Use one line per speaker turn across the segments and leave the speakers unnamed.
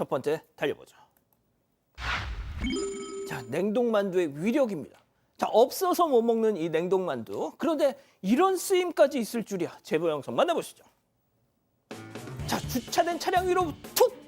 첫 번째 달려보죠. 자, 냉동만두의 위력입니다. 자, 없어서 못 먹는 이 냉동만두. 그런데 이런 쓰임까지 있을 줄이야. 제보 영상 만나보시죠. 자, 주차된 차량 위로 툭!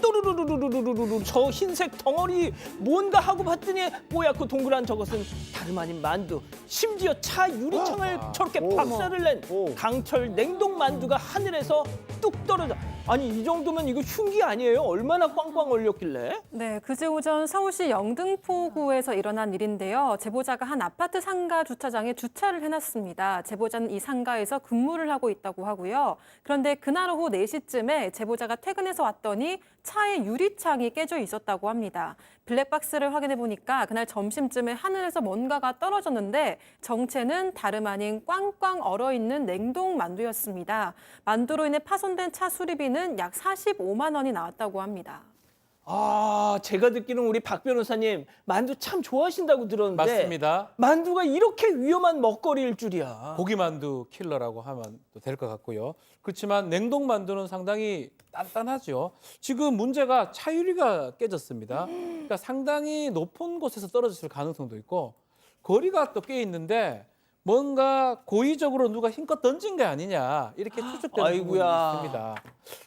또르르르르르르르 저 흰색 덩어리 뭔가 하고 봤더니 뽀얗고 동그란 저것은 다름 아닌 만두. 심지어 차 유리창을 저렇게 박살을 낸 강철 냉동 만두가 하늘에서 뚝 떨어져. 아니 이 정도면 이거 흉기 아니에요? 얼마나 꽝꽝 얼렸길래?
네, 그제 오전 서울시 영등포구에서 일어난 일인데요. 제보자가 한 아파트 상가 주차장에 주차를 해놨습니다. 제보자는 이 상가에서 근무를 하고 있다고 하고요. 그런데 그날 오후 4시쯤에 제보자가 퇴근해서 왔더니 차의 유리창이 깨져 있었다고 합니다. 블랙박스를 확인해 보니까 그날 점심쯤에 하늘에서 뭔가가 떨어졌는데 정체는 다름 아닌 꽝꽝 얼어있는 냉동 만두였습니다. 만두로 인해 파손된 차 수리비는 약 45만 원이 나왔다고 합니다.
아, 제가 듣기로는 우리 박 변호사님 만두 참 좋아하신다고 들었는데
맞습니다.
만두가 이렇게 위험한 먹거리일 줄이야.
고기만두 킬러라고 하면 될 것 같고요. 그렇지만 냉동만두는 상당히 단단하죠. 지금 문제가 차유리가 깨졌습니다. 그러니까 상당히 높은 곳에서 떨어졌을 가능성도 있고 거리가 또 꽤 있는데 뭔가 고의적으로 누가 힘껏 던진 게 아니냐 이렇게 추측되는 부분이 있습니다.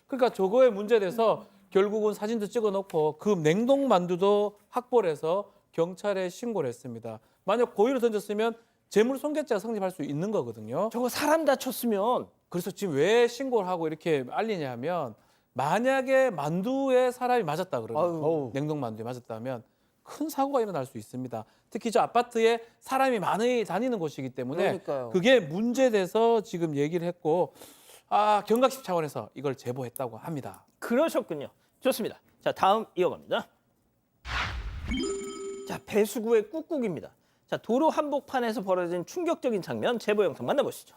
그러니까 저거에 문제돼서 결국은 사진도 찍어놓고 그 냉동만두도 확보를 해서 경찰에 신고를 했습니다. 만약 고의로 던졌으면 재물손괴죄가 성립할 수 있는 거거든요.
저거 사람 다쳤으면
그래서 지금 왜 신고를 하고 이렇게 알리냐 하면 만약에 만두에 사람이 맞았다 그러면 냉동만두에 맞았다면 큰 사고가 일어날 수 있습니다. 특히 저 아파트에 사람이 많이 다니는 곳이기 때문에
그러니까요.
그게 문제돼서 지금 얘기를 했고 경각심 차원에서 이걸 제보했다고 합니다.
그러셨군요. 좋습니다. 자, 다음 이어갑니다. 자, 배수구의 꾹꾹입니다. 자, 도로 한복판에서 벌어진 충격적인 장면 제보 영상 만나보시죠.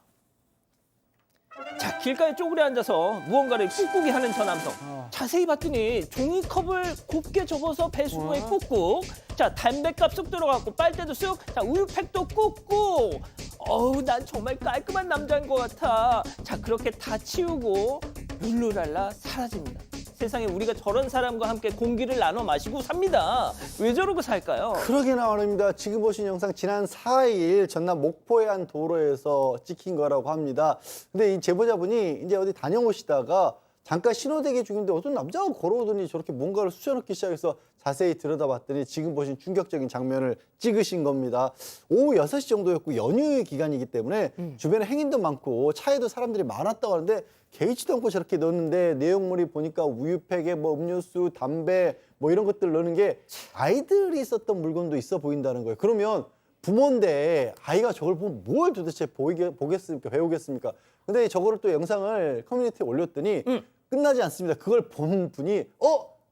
자, 길가에 쪼그려 앉아서 무언가를 꾹꾹이 하는 저 남성. 자세히 봤더니 종이컵을 곱게 접어서 배수구에 꾹꾹. 자, 담뱃값 쑥 들어갔고 빨대도 쑥. 자, 우유팩도 꾹꾹. 어우, 난 정말 깔끔한 남자인 것 같아. 자, 그렇게 다 치우고 룰루랄라 사라집니다. 세상에 우리가 저런 사람과 함께 공기를 나눠 마시고 삽니다. 왜 저러고 살까요?
그러기나 말입니다. 지금 보신 영상 지난 4일 전남 목포의 한 도로에서 찍힌 거라고 합니다. 근데 이 제보자분이 이제 어디 다녀오시다가 잠깐 신호대기 중인데 어떤 남자가 걸어오더니 저렇게 뭔가를 쑤셔넣기 시작해서 자세히 들여다봤더니 지금 보신 충격적인 장면을 찍으신 겁니다. 오후 6시 정도였고 연휴 기간이기 때문에 주변에 행인도 많고 차에도 사람들이 많았다고 하는데 개의치도 않고 저렇게 넣었는데 내용물이 보니까 우유팩에 뭐 음료수, 담배 뭐 이런 것들 넣는 게 아이들이 썼던 물건도 있어 보인다는 거예요. 그러면 부모인데 아이가 저걸 보면 뭘 도대체 보겠습니까? 배우겠습니까? 근데 저거를 또 영상을 커뮤니티에 올렸더니 끝나지 않습니다. 그걸 본 분이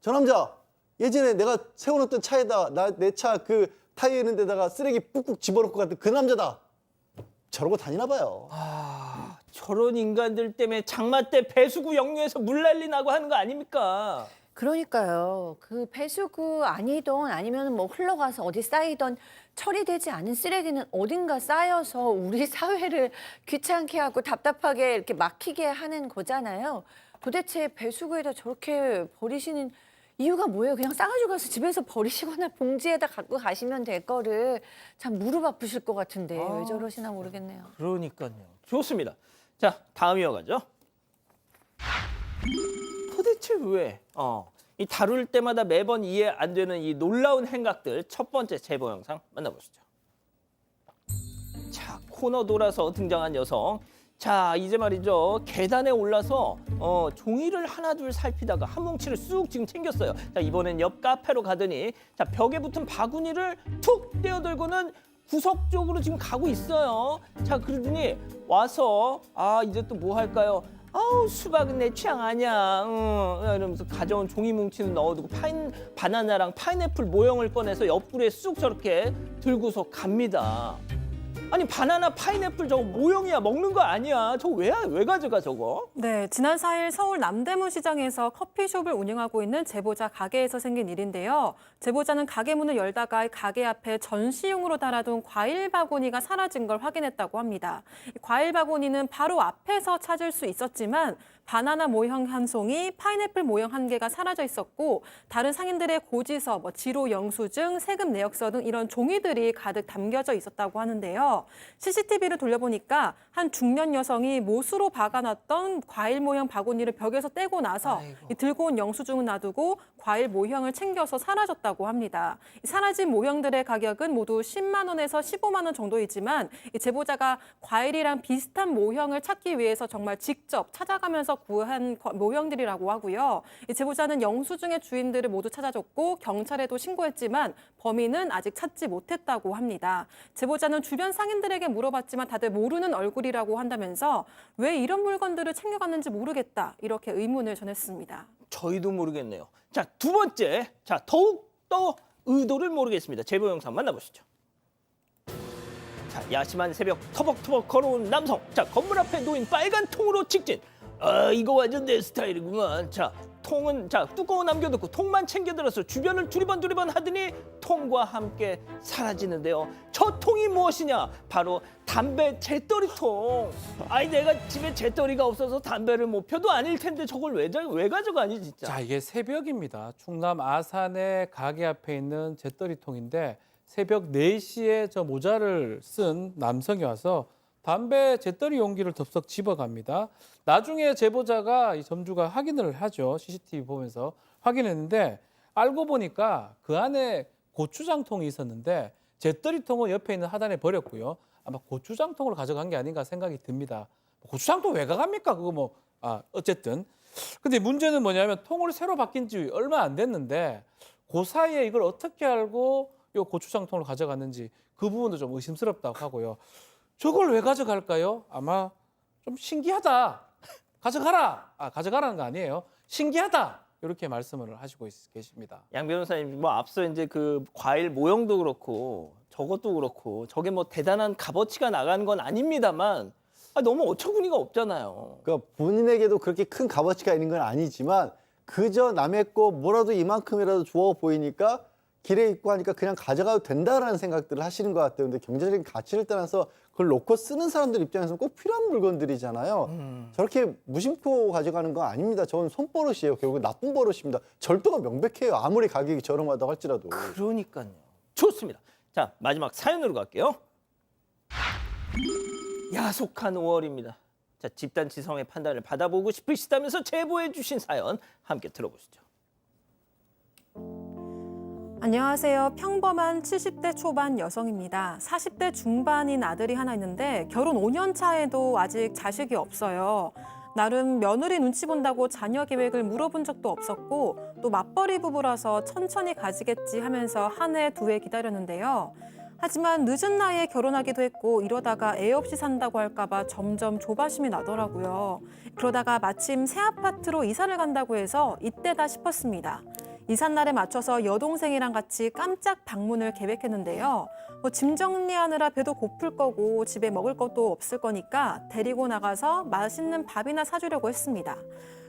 저 남자 예전에 내가 세워놓던 차에다 내 차 그 타이어 있는 데다가 쓰레기 꾹꾹 집어넣고 갔던 그 남자다. 저러고 다니나 봐요.
저런 인간들 때문에 장마 때 배수구 역류해서 물 난리 나고 하는 거 아닙니까?
그러니까요. 그 배수구 아니던 아니면 뭐 흘러가서 어디 쌓이던 처리되지 않은 쓰레기는 어딘가 쌓여서 우리 사회를 귀찮게 하고 답답하게 이렇게 막히게 하는 거잖아요. 도대체 배수구에다 저렇게 버리시는 이유가 뭐예요? 그냥 싸가지고 가서 집에서 버리시거나 봉지에다 갖고 가시면 될 거를 참 무릎 아프실 것 같은데 왜 저러시나 모르겠네요.
그러니까요. 좋습니다. 자, 다음 이어가죠. 도대체 왜? 이 다룰 때마다 매번 이해 안 되는 이 놀라운 행각들 첫 번째 제보 영상 만나보시죠. 자, 코너 돌아서 등장한 여성. 자, 이제 말이죠. 계단에 올라서 종이를 하나 둘 살피다가 한 뭉치를 쑥 지금 챙겼어요. 자, 이번엔 옆 카페로 가더니 자, 벽에 붙은 바구니를 툭 떼어들고는 구석 쪽으로 지금 가고 있어요. 자, 그러더니 와서 이제 또 뭐 할까요? 아우, 수박은 내 취향 아니야. 이러면서 가져온 종이 뭉치는 넣어두고 바나나랑 파인애플 모형을 꺼내서 옆구리에 쑥 저렇게 들고서 갑니다. 아니, 바나나, 파인애플 저거 모형이야. 먹는 거 아니야. 저거 왜 가져가 저거?
네, 지난 4일 서울 남대문 시장에서 커피숍을 운영하고 있는 제보자 가게에서 생긴 일인데요. 제보자는 가게 문을 열다가 가게 앞에 전시용으로 달아둔 과일 바구니가 사라진 걸 확인했다고 합니다. 이 과일 바구니는 바로 앞에서 찾을 수 있었지만 바나나 모형 한 송이, 파인애플 모형 한 개가 사라져 있었고 다른 상인들의 고지서, 지로 영수증, 세금 내역서 등 이런 종이들이 가득 담겨져 있었다고 하는데요. CCTV를 돌려보니까 한 중년 여성이 못으로 박아놨던 과일 모형 바구니를 벽에서 떼고 나서 이 들고 온 영수증을 놔두고 과일 모형을 챙겨서 사라졌다고 합니다. 이 사라진 모형들의 가격은 모두 10만 원에서 15만 원 정도이지만 이 제보자가 과일이랑 비슷한 모형을 찾기 위해서 정말 직접 찾아가면서 구한 모형들이라고 하고요. 이 제보자는 영수증의 주인들을 모두 찾아줬고 경찰에도 신고했지만 범인은 아직 찾지 못했다고 합니다. 제보자는 주변 상인들에게 물어봤지만 다들 모르는 얼굴이라고 한다면서 왜 이런 물건들을 챙겨갔는지 모르겠다 이렇게 의문을 전했습니다.
저희도 모르겠네요. 자, 두 번째. 자, 더욱더 의도를 모르겠습니다. 제보 영상 만나보시죠. 자, 야심한 새벽 터벅터벅 걸어온 남성. 자, 건물 앞에 놓인 빨간 통으로 직진. 이거 완전 내 스타일이구만. 자, 통은 뚜껑은 남겨놓고 통만 챙겨들어서 주변을 두리번 하더니 통과 함께 사라지는데요. 저 통이 무엇이냐? 바로 담배 재떨이통. 내가 집에 재떨이가 없어서 담배를 못 펴도 아닐 텐데 저걸 왜 가져가니 진짜.
자, 이게 새벽입니다. 충남 아산의 가게 앞에 있는 재떨이통인데 새벽 4시에 저 모자를 쓴 남성이 와서 담배 재떨이 용기를 덥석 집어갑니다. 나중에 제보자가 이 점주가 확인을 하죠. CCTV 보면서 확인했는데 알고 보니까 그 안에 고추장통이 있었는데 재떨이통은 옆에 있는 하단에 버렸고요. 아마 고추장통을 가져간 게 아닌가 생각이 듭니다. 고추장통 왜 가갑니까? 그거 어쨌든. 근데 문제는 뭐냐면 통을 새로 바뀐 지 얼마 안 됐는데 그 사이에 이걸 어떻게 알고 이 고추장통을 가져갔는지 그 부분도 좀 의심스럽다고 하고요. 저걸 왜 가져갈까요? 아마 좀 신기하다. 가져가라. 가져가라는 거 아니에요. 신기하다. 이렇게 말씀을 하시고 계십니다.
양 변호사님, 앞서 이제 그 과일 모형도 그렇고 저것도 그렇고 저게 대단한 값어치가 나간 건 아닙니다만 너무 어처구니가 없잖아요.
그러니까 본인에게도 그렇게 큰 값어치가 있는 건 아니지만 그저 남의 거 뭐라도 이만큼이라도 좋아 보이니까 길에 있고 하니까 그냥 가져가도 된다라는 생각들을 하시는 것 같아요. 근데 경제적인 가치를 떠나서 그걸 놓고 쓰는 사람들 입장에서는 꼭 필요한 물건들이잖아요. 저렇게 무심코 가져가는 건 아닙니다. 저는 손버릇이에요. 결국 나쁜 버릇입니다. 절도가 명백해요. 아무리 가격이 저렴하다고 할지라도.
그러니까요. 좋습니다. 자, 마지막 사연으로 갈게요. 야속한 5월입니다. 자, 집단 지성의 판단을 받아보고 싶으시다면서 제보해 주신 사연 함께 들어보시죠.
안녕하세요. 평범한 70대 초반 여성입니다. 40대 중반인 아들이 하나 있는데 결혼 5년 차에도 아직 자식이 없어요. 나름 며느리 눈치 본다고 자녀 계획을 물어본 적도 없었고 또 맞벌이 부부라서 천천히 가지겠지 하면서 한 해, 2해 기다렸는데요. 하지만 늦은 나이에 결혼하기도 했고 이러다가 애 없이 산다고 할까 봐 점점 조바심이 나더라고요. 그러다가 마침 새 아파트로 이사를 간다고 해서 이때다 싶었습니다. 이삿날에 맞춰서 여동생이랑 같이 깜짝 방문을 계획했는데요. 짐 정리하느라 배도 고플 거고 집에 먹을 것도 없을 거니까 데리고 나가서 맛있는 밥이나 사주려고 했습니다.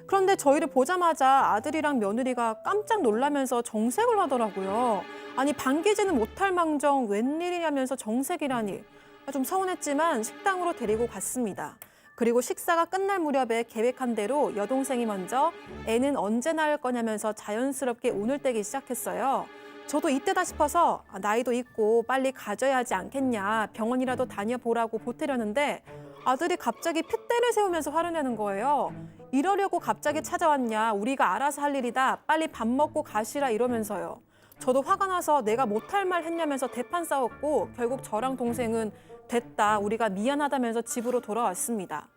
그런데 저희를 보자마자 아들이랑 며느리가 깜짝 놀라면서 정색을 하더라고요. 아니 반기지는 못할 망정 웬일이냐면서 정색이라니. 좀 서운했지만 식당으로 데리고 갔습니다. 그리고 식사가 끝날 무렵에 계획한 대로 여동생이 먼저 애는 언제 낳을 거냐면서 자연스럽게 운을 떼기 시작했어요. 저도 이때다 싶어서 나이도 있고 빨리 가져야 하지 않겠냐, 병원이라도 다녀보라고 보태려는데 아들이 갑자기 핏대를 세우면서 화를 내는 거예요. 이러려고 갑자기 찾아왔냐, 우리가 알아서 할 일이다, 빨리 밥 먹고 가시라 이러면서요. 저도 화가 나서 내가 못할 말 했냐면서 대판 싸웠고 결국 저랑 동생은 됐다, 우리가 미안하다면서 집으로 돌아왔습니다.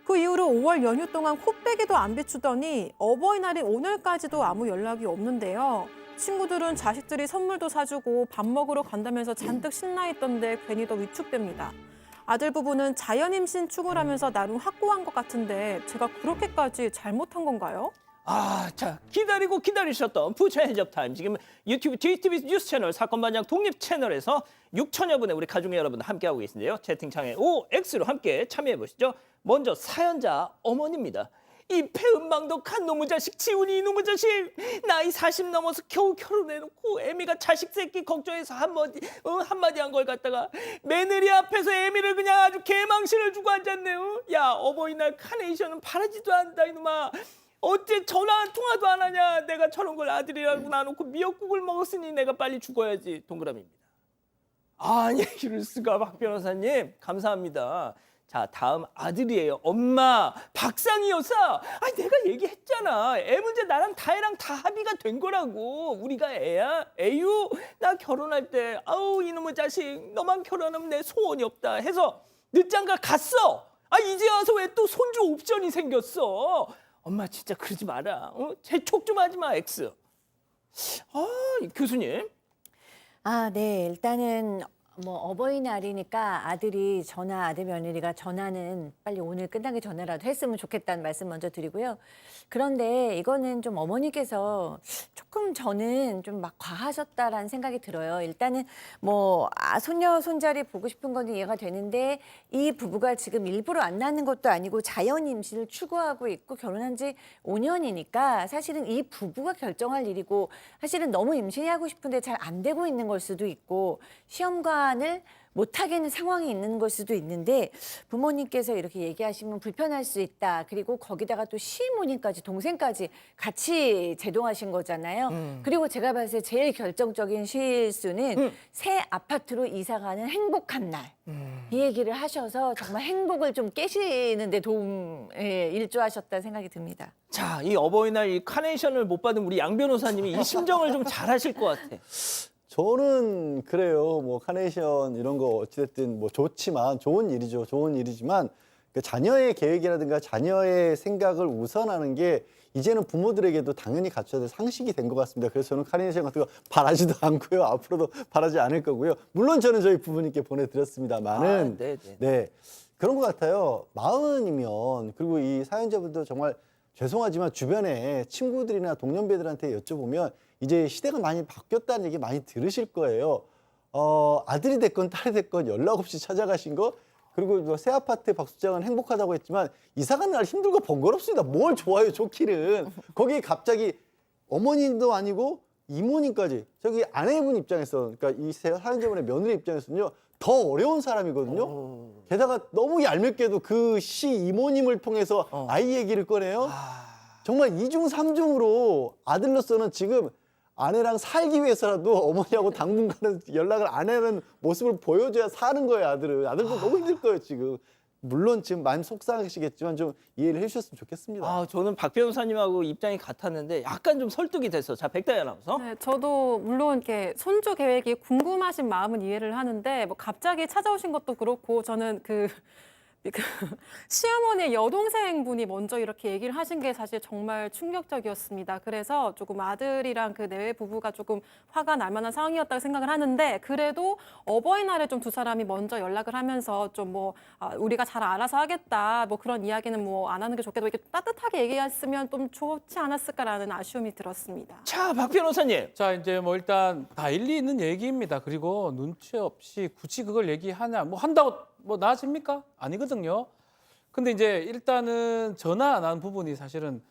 그 이후로 5월 연휴 동안 코빼기도 안 비추더니 어버이날인 오늘까지도 아무 연락이 없는데요. 친구들은 자식들이 선물도 사주고 밥 먹으러 간다면서 잔뜩 신나 있던데 괜히 더 위축됩니다. 아들 부부는 자연 임신 추구라면서 나름 확고한 것 같은데 제가 그렇게까지 잘못한 건가요?
자, 기다리고 기다리셨던 부처 핸즈업 타임. 지금 유튜브 JTBC 뉴스 채널 사건반장 독립 채널에서 6천여 분의 우리 가족 여러분 함께하고 계신데요. 채팅창에 OX로 함께 참여해 보시죠. 먼저 사연자 어머니입니다. 이 배은망덕한 놈의 자식 지훈이 이놈의 자식 나이 40 넘어서 겨우 결혼해놓고 애미가 자식 새끼 걱정해서 한마디 한 걸 갖다가 며느리 앞에서 애미를 그냥 아주 개망신을 주고 앉았네요. 야 어버이날 카네이션은 바라지도 않다 이놈아. 어째 전화 통화도 안 하냐. 내가 저런 걸 아들이라고 놔놓고 미역국을 먹었으니 내가 빨리 죽어야지. 동그라미입니다. 아니 이럴 수가. 박 변호사님 감사합니다. 자 다음 아들이에요. 엄마 박상희 여사. 아니 내가 얘기했잖아. 애 문제 나랑 다혜랑 다 합의가 된 거라고. 우리가 애야? 애유? 나 결혼할 때 아우 이놈의 자식 너만 결혼하면 내 소원이 없다 해서 늦장가 갔어. 아 이제 와서 왜 또 손주 옵션이 생겼어. 엄마 진짜 그러지 마라. 재촉 좀 하지 마 X. 교수님.
네. 일단은 뭐 어버이날이니까 아들 며느리가 전화는 빨리 오늘 끝나기 전에라도 했으면 좋겠다는 말씀 먼저 드리고요. 그런데 이거는 좀 어머니께서 조금 저는 좀 막 과하셨다라는 생각이 들어요. 일단은 뭐 손녀 손자리 보고 싶은 건 이해가 되는데 이 부부가 지금 일부러 안 낳는 것도 아니고 자연 임신을 추구하고 있고 결혼한 지 5년이니까 사실은 이 부부가 결정할 일이고 사실은 너무 임신이 하고 싶은데 잘 안 되고 있는 걸 수도 있고 시험관을 못하겠는 상황이 있는 걸 수도 있는데 부모님께서 이렇게 얘기하시면 불편할 수 있다. 그리고 거기다가 또 시모님까지 동생까지 같이 제동하신 거잖아요. 그리고 제가 봤을 때 제일 결정적인 실수는 새 아파트로 이사가는 행복한 날. 이 얘기를 하셔서 정말 행복을 좀 깨시는 데 일조하셨다는 생각이 듭니다.
자, 이 어버이날 이 카네이션을 못 받은 우리 양 변호사님이 이 심정을 좀 잘하실 것 같아.
저는 그래요. 뭐 카네이션 이런 거 어찌됐든 뭐 좋지만 좋은 일이죠. 좋은 일이지만 그 자녀의 계획이라든가 자녀의 생각을 우선하는 게 이제는 부모들에게도 당연히 갖춰야 될 상식이 된 것 같습니다. 그래서 저는 카네이션 같은 거 바라지도 않고요. 앞으로도 바라지 않을 거고요. 물론 저는 저희 부모님께 보내드렸습니다만은 네 그런 것 같아요. 40이면 그리고 이 사연자분도 정말 죄송하지만 주변에 친구들이나 동년배들한테 여쭤보면 이제 시대가 많이 바뀌었다는 얘기 많이 들으실 거예요. 아들이 됐건 딸이 됐건 연락 없이 찾아가신 거 그리고 새 아파트 박수장은 행복하다고 했지만 이사 가는 날 힘들고 번거롭습니다. 뭘 좋아요 좋기는. 거기에 갑자기 어머님도 아니고 이모님까지 저기 아내분 입장에서 그러니까 이 사연자분의 며느리 입장에서는요 더 어려운 사람이거든요. 게다가 너무 얄밉게도 그 이모님을 통해서 아이 얘기를 꺼내요. 정말 이중 삼중으로 아들로서는 지금 아내랑 살기 위해서라도 어머니하고 당분간은 연락을 안 하는 모습을 보여줘야 사는 거예요, 아들은. 아들도 너무 힘들 거예요, 지금. 물론 지금 많이 속상하시겠지만 좀 이해를 해주셨으면 좋겠습니다.
저는 박 변호사님하고 입장이 같았는데 약간 좀 설득이 됐어. 자, 백다희 아나운서.
네, 저도 물론 이렇게 손주 계획이 궁금하신 마음은 이해를 하는데 뭐 갑자기 찾아오신 것도 그렇고 저는 그 시어머니의 여동생분이 먼저 이렇게 얘기를 하신 게 사실 정말 충격적이었습니다. 그래서 조금 아들이랑 그 내외 부부가 조금 화가 날 만한 상황이었다고 생각을 하는데 그래도 어버이날에 좀 두 사람이 먼저 연락을 하면서 좀 뭐 우리가 잘 알아서 하겠다 뭐 그런 이야기는 뭐 안 하는 게 좋겠다 이렇게 따뜻하게 얘기했으면 좀 좋지 않았을까라는 아쉬움이 들었습니다.
자, 박 변호사님.
자, 이제 뭐 일단 다 일리 있는 얘기입니다. 그리고 눈치 없이 굳이 그걸 얘기하냐, 뭐 한다고 뭐 나아집니까? 아니거든요. 근데 이제 일단은 전화 안 한 부분이 사실은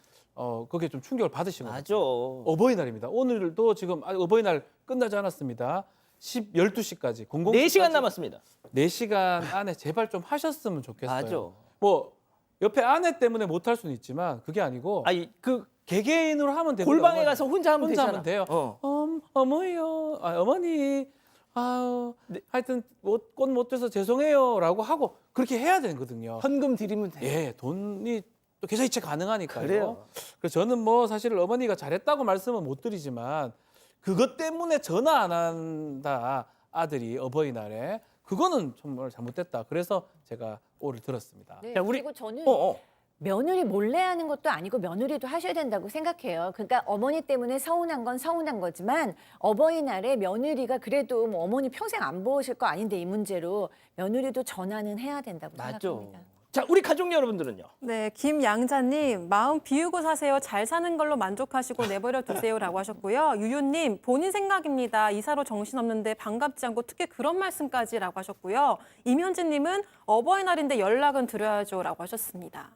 그게 좀 충격을 받으시거든요.
맞아.
어버이날입니다. 오늘도 지금 아직 어버이날 끝나지 않았습니다. 12시까지
4시간 남았습니다.
4시간 안에 제발 좀 하셨으면 좋겠어요.
맞아.
뭐 옆에 아내 때문에 못 할 수는 있지만 그게 아니고
아니, 그
개개인으로 하면 되고
골방에 가서 혼자 하면 되잖아.
하면 돼요.
어.
어머니요, 어머니, 하여튼 꽃 못 돼서 죄송해요라고 하고 그렇게 해야 되거든요.
현금 드리면 돼.
예, 돈이 또 계좌이체 가능하니까요.
그래요.
그래서 저는 뭐 사실 어머니가 잘했다고 말씀은 못 드리지만 그것 때문에 전화 안 한다 아들이 어버이날에 그거는 정말 잘못됐다. 그래서 제가 오를 들었습니다.
네,
자, 우리
그리고 저는
어.
며느리 몰래 하는 것도 아니고 며느리도 하셔야 된다고 생각해요. 그러니까 어머니 때문에 서운한 건 서운한 거지만 어버이날에 며느리가 그래도 뭐 어머니 평생 안 보실 거 아닌데 이 문제로 며느리도 전화는 해야 된다고
맞아.
생각합니다.
자, 우리 가족 여러분들은요.
네, 김양자님 마음 비우고 사세요. 잘 사는 걸로 만족하시고 내버려 두세요라고 하셨고요. 유유님 본인 생각입니다. 이사로 정신없는데 반갑지 않고 특히 그런 말씀까지라고 하셨고요. 임현진님은 어버이날인데 연락은 드려야죠라고 하셨습니다.